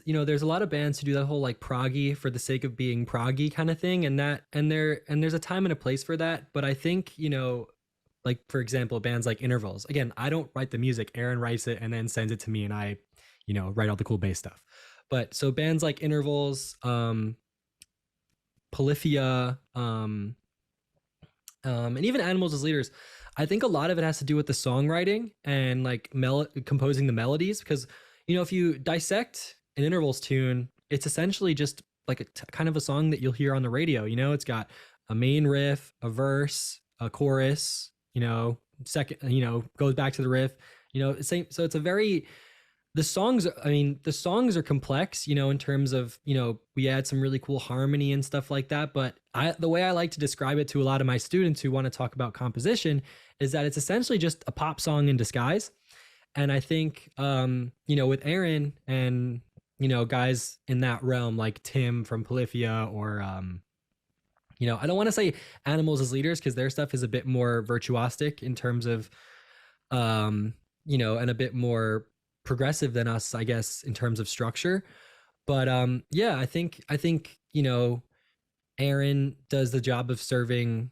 there's a lot of bands who do that whole like proggy for the sake of being proggy kind of thing, and there's a time and a place for that. But I think, like for example, bands like Intervals. Again, I don't write the music. Aaron writes it and then sends it to me, and I, write all the cool bass stuff. But so bands like Intervals, Polyphia, and even Animals as Leaders, I think a lot of it has to do with the songwriting and like composing the melodies. Because, if you dissect an Intervals tune, it's essentially just like kind of a song that you'll hear on the radio. It's got a main riff, a verse, a chorus, second, goes back to the riff, same. So it's a very, the songs are complex, in terms of, we add some really cool harmony and stuff like that. But the way I like to describe it to a lot of my students who want to talk about composition is that it's essentially just a pop song in disguise. And I think, with Aaron and, guys in that realm, like Tim from Polyphia, or, I don't want to say Animals as Leaders, because their stuff is a bit more virtuosic in terms of, and a bit more progressive than us, I guess, in terms of structure. But yeah, I think Aaron does the job of serving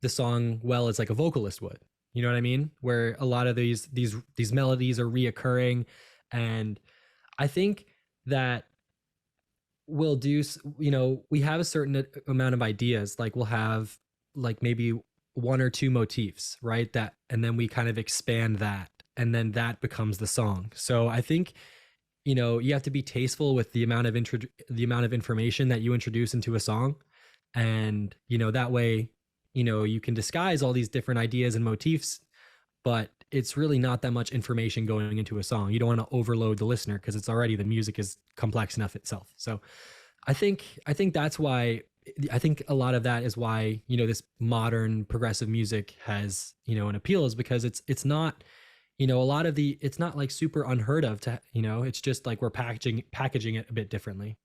the song well as like a vocalist would. You know what I mean? Where a lot of these melodies are reoccurring, and I think that we'll do, we have a certain amount of ideas. Like we'll have like maybe one or two motifs, right? That, and then we kind of expand that, and then that becomes the song. So I think, you have to be tasteful with the amount of information that you introduce into a song. And, that way, you can disguise all these different ideas and motifs, but it's really not that much information going into a song. You don't want to overload the listener, because it's already, the music is complex enough itself. So I think that's why, I think a lot of that is why, this modern progressive music has, an appeal, is because it's not, a lot of it's not like super unheard of to, it's just like we're packaging it a bit differently.